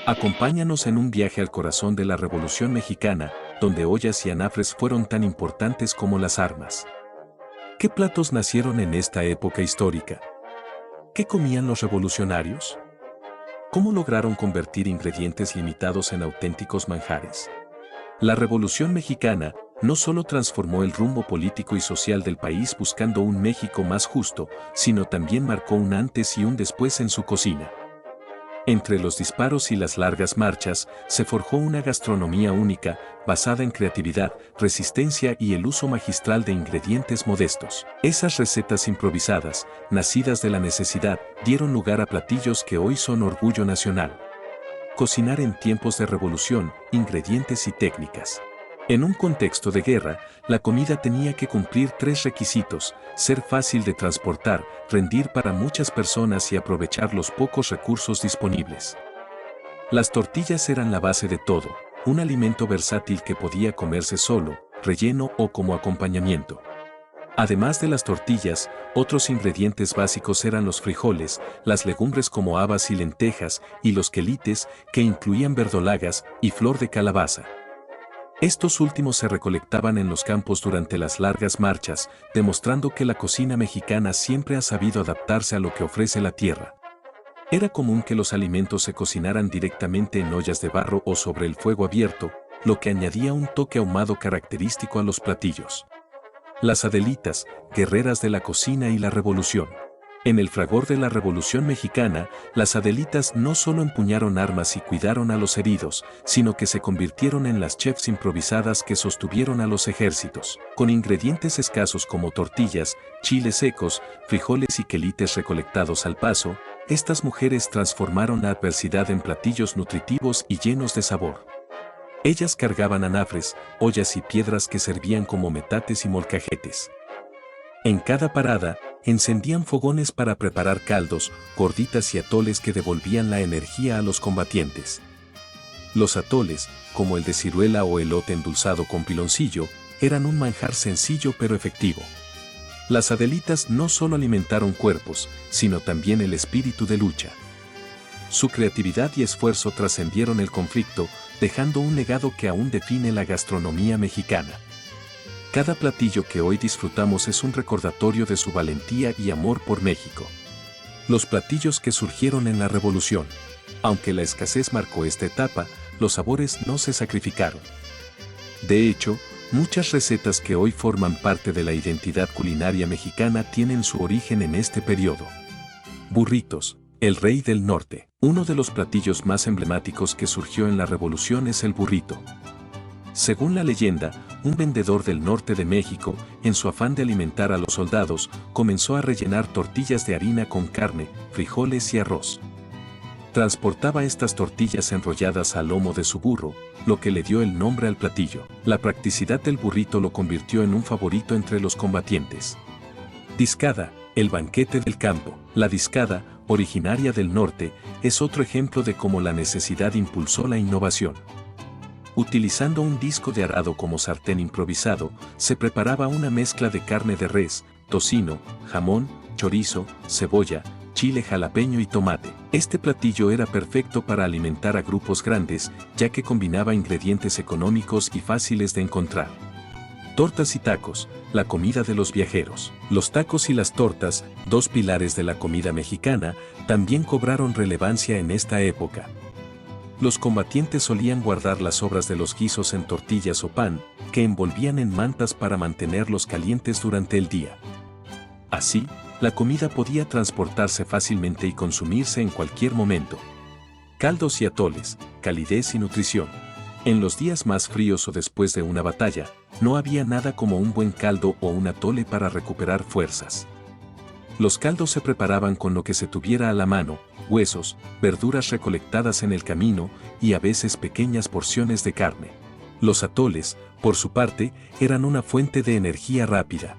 Acompáñanos en un viaje al corazón de la Revolución Mexicana, donde ollas y anafres fueron tan importantes como las armas. ¿Qué platos nacieron en esta época histórica? ¿Qué comían los revolucionarios? ¿Cómo lograron convertir ingredientes limitados en auténticos manjares? La Revolución Mexicana no solo transformó el rumbo político y social del país buscando un México más justo, sino también marcó un antes y un después en su cocina. Entre los disparos y las largas marchas, se forjó una gastronomía única, basada en creatividad, resistencia y el uso magistral de ingredientes modestos. Esas recetas improvisadas, nacidas de la necesidad, dieron lugar a platillos que hoy son orgullo nacional. Cocinar en tiempos de revolución, ingredientes y técnicas. En un contexto de guerra, la comida tenía que cumplir tres requisitos: ser fácil de transportar, rendir para muchas personas y aprovechar los pocos recursos disponibles. Las tortillas eran la base de todo, un alimento versátil que podía comerse solo, relleno o como acompañamiento. Además de las tortillas, otros ingredientes básicos eran los frijoles, las legumbres como habas y lentejas, y los quelites, que incluían verdolagas y flor de calabaza. Estos últimos se recolectaban en los campos durante las largas marchas, demostrando que la cocina mexicana siempre ha sabido adaptarse a lo que ofrece la tierra. Era común que los alimentos se cocinaran directamente en ollas de barro o sobre el fuego abierto, lo que añadía un toque ahumado característico a los platillos. Las Adelitas, guerreras de la cocina y la revolución. En el fragor de la Revolución Mexicana, las Adelitas no solo empuñaron armas y cuidaron a los heridos, sino que se convirtieron en las chefs improvisadas que sostuvieron a los ejércitos. Con ingredientes escasos como tortillas, chiles secos, frijoles y quelites recolectados al paso, estas mujeres transformaron la adversidad en platillos nutritivos y llenos de sabor. Ellas cargaban anafres, ollas y piedras que servían como metates y molcajetes. En cada parada, encendían fogones para preparar caldos, gorditas y atoles que devolvían la energía a los combatientes. Los atoles, como el de ciruela o elote endulzado con piloncillo, eran un manjar sencillo pero efectivo. Las Adelitas no solo alimentaron cuerpos, sino también el espíritu de lucha. Su creatividad y esfuerzo trascendieron el conflicto, dejando un legado que aún define la gastronomía mexicana. Cada platillo que hoy disfrutamos es un recordatorio de su valentía y amor por México. Los platillos que surgieron en la Revolución. Aunque la escasez marcó esta etapa, los sabores no se sacrificaron. De hecho, muchas recetas que hoy forman parte de la identidad culinaria mexicana tienen su origen en este periodo. Burritos, el rey del norte. Uno de los platillos más emblemáticos que surgió en la Revolución es el burrito. Según la leyenda, un vendedor del norte de México, en su afán de alimentar a los soldados, comenzó a rellenar tortillas de harina con carne, frijoles y arroz. Transportaba estas tortillas enrolladas al lomo de su burro, lo que le dio el nombre al platillo. La practicidad del burrito lo convirtió en un favorito entre los combatientes. Discada, el banquete del campo. La discada, originaria del norte, es otro ejemplo de cómo la necesidad impulsó la innovación. Utilizando un disco de arado como sartén improvisado, se preparaba una mezcla de carne de res, tocino, jamón, chorizo, cebolla, chile jalapeño y tomate. Este platillo era perfecto para alimentar a grupos grandes, ya que combinaba ingredientes económicos y fáciles de encontrar. Tortas y tacos, la comida de los viajeros. Los tacos y las tortas, dos pilares de la comida mexicana, también cobraron relevancia en esta época. Los combatientes solían guardar las sobras de los guisos en tortillas o pan, que envolvían en mantas para mantenerlos calientes durante el día. Así, la comida podía transportarse fácilmente y consumirse en cualquier momento. Caldos y atoles, calidez y nutrición. En los días más fríos o después de una batalla, no había nada como un buen caldo o un atole para recuperar fuerzas. Los caldos se preparaban con lo que se tuviera a la mano: huesos, verduras recolectadas en el camino y a veces pequeñas porciones de carne. Los atoles, por su parte, eran una fuente de energía rápida.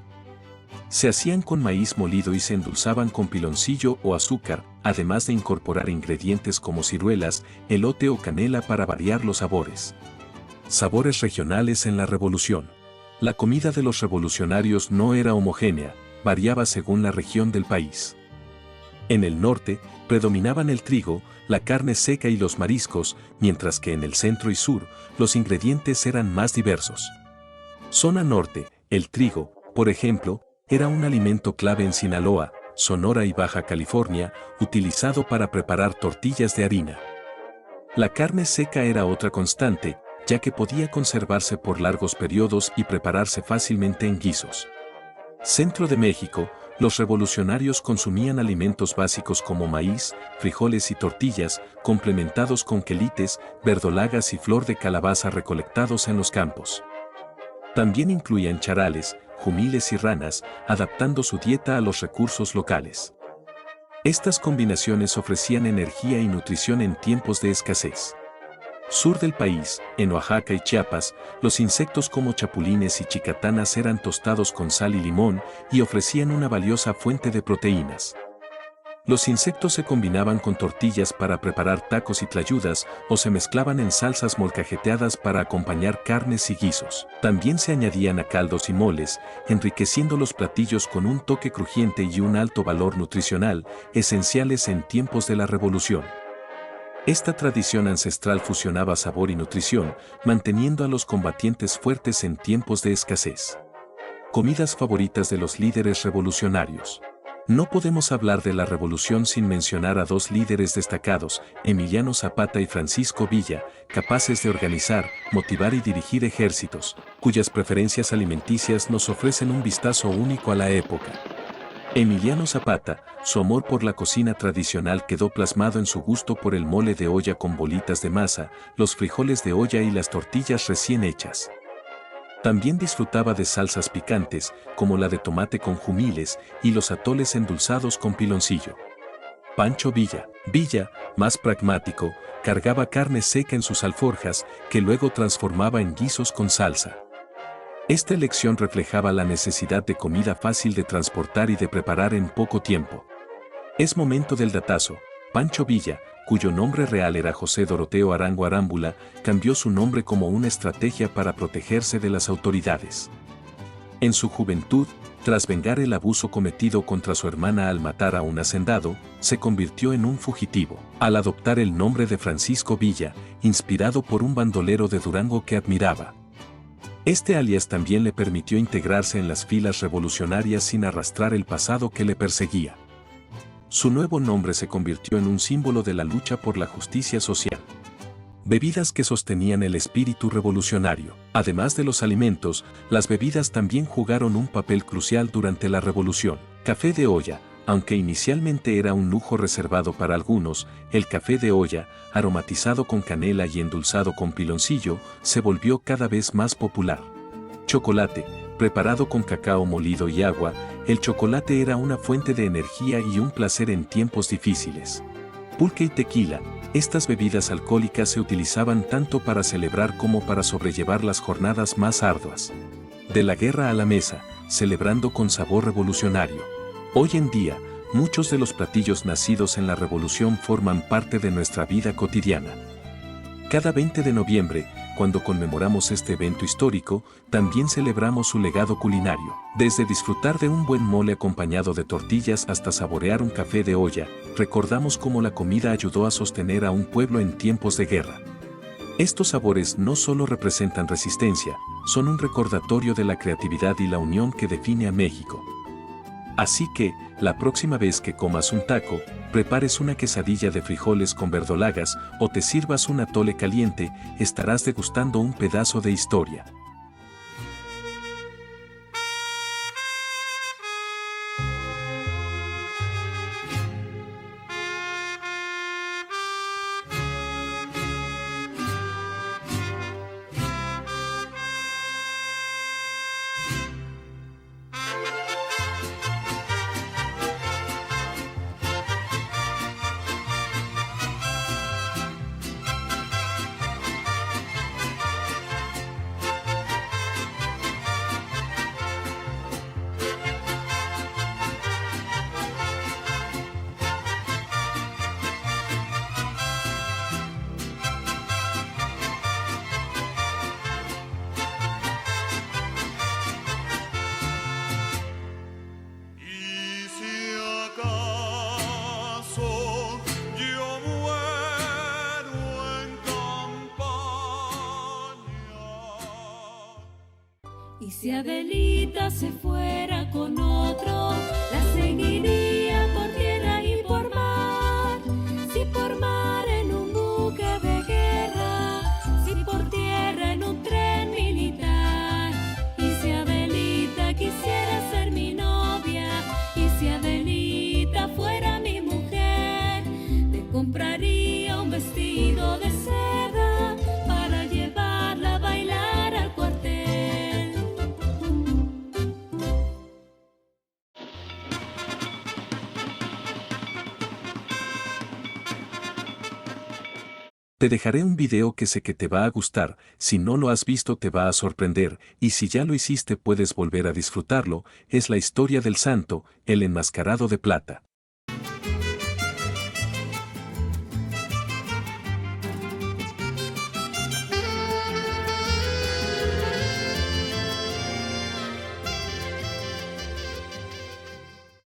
Se hacían con maíz molido y se endulzaban con piloncillo o azúcar, además de incorporar ingredientes como ciruelas, elote o canela para variar los sabores. Sabores regionales en la Revolución. La comida de los revolucionarios no era homogénea, variaba según la región del país. En el norte, predominaban el trigo, la carne seca y los mariscos, mientras que en el centro y sur, los ingredientes eran más diversos. Zona norte, el trigo, por ejemplo, era un alimento clave en Sinaloa, Sonora y Baja California, utilizado para preparar tortillas de harina. La carne seca era otra constante, ya que podía conservarse por largos periodos y prepararse fácilmente en guisos. Centro de México, los revolucionarios consumían alimentos básicos como maíz, frijoles y tortillas, complementados con quelites, verdolagas y flor de calabaza recolectados en los campos. También incluían charales, jumiles y ranas, adaptando su dieta a los recursos locales. Estas combinaciones ofrecían energía y nutrición en tiempos de escasez. Sur del país, en Oaxaca y Chiapas, los insectos como chapulines y chicatanas eran tostados con sal y limón y ofrecían una valiosa fuente de proteínas. Los insectos se combinaban con tortillas para preparar tacos y tlayudas o se mezclaban en salsas molcajeteadas para acompañar carnes y guisos. También se añadían a caldos y moles, enriqueciendo los platillos con un toque crujiente y un alto valor nutricional, esenciales en tiempos de la Revolución. Esta tradición ancestral fusionaba sabor y nutrición, manteniendo a los combatientes fuertes en tiempos de escasez. Comidas favoritas de los líderes revolucionarios. No podemos hablar de la revolución sin mencionar a dos líderes destacados, Emiliano Zapata y Francisco Villa, capaces de organizar, motivar y dirigir ejércitos, cuyas preferencias alimenticias nos ofrecen un vistazo único a la época. Emiliano Zapata, su amor por la cocina tradicional quedó plasmado en su gusto por el mole de olla con bolitas de masa, los frijoles de olla y las tortillas recién hechas. También disfrutaba de salsas picantes, como la de tomate con jumiles y los atoles endulzados con piloncillo. Pancho Villa. Villa, más pragmático, cargaba carne seca en sus alforjas, que luego transformaba en guisos con salsa. Esta elección reflejaba la necesidad de comida fácil de transportar y de preparar en poco tiempo. Es momento del datazo. Pancho Villa, cuyo nombre real era José Doroteo Arango Arámbula, cambió su nombre como una estrategia para protegerse de las autoridades. En su juventud, tras vengar el abuso cometido contra su hermana al matar a un hacendado, se convirtió en un fugitivo, al adoptar el nombre de Francisco Villa, inspirado por un bandolero de Durango que admiraba. Este alias también le permitió integrarse en las filas revolucionarias sin arrastrar el pasado que le perseguía. Su nuevo nombre se convirtió en un símbolo de la lucha por la justicia social. Bebidas que sostenían el espíritu revolucionario. Además de los alimentos, las bebidas también jugaron un papel crucial durante la revolución. Café de olla. Aunque inicialmente era un lujo reservado para algunos, el café de olla, aromatizado con canela y endulzado con piloncillo, se volvió cada vez más popular. Chocolate, preparado con cacao molido y agua, el chocolate era una fuente de energía y un placer en tiempos difíciles. Pulque y tequila, estas bebidas alcohólicas se utilizaban tanto para celebrar como para sobrellevar las jornadas más arduas. De la guerra a la mesa, celebrando con sabor revolucionario. Hoy en día, muchos de los platillos nacidos en la revolución forman parte de nuestra vida cotidiana. Cada 20 de noviembre, cuando conmemoramos este evento histórico, también celebramos su legado culinario. Desde disfrutar de un buen mole acompañado de tortillas hasta saborear un café de olla, recordamos cómo la comida ayudó a sostener a un pueblo en tiempos de guerra. Estos sabores no solo representan resistencia, son un recordatorio de la creatividad y la unión que define a México. Así que, la próxima vez que comas un taco, prepares una quesadilla de frijoles con verdolagas o te sirvas un atole caliente, estarás degustando un pedazo de historia. si Adelita se fuera con otro, la seguiría por tierra y por mar. Si por mar en un buque de guerra, si por tierra en un tren militar. Y si Adelita quisiera ser mi novia, y si Adelita fuera mi mujer, te compraría un vestido de seda para llevarla a bailar al cuartel. Te dejaré un video que sé que te va a gustar, si no lo has visto te va a sorprender, y si ya lo hiciste puedes volver a disfrutarlo, es la historia del santo, el enmascarado de plata.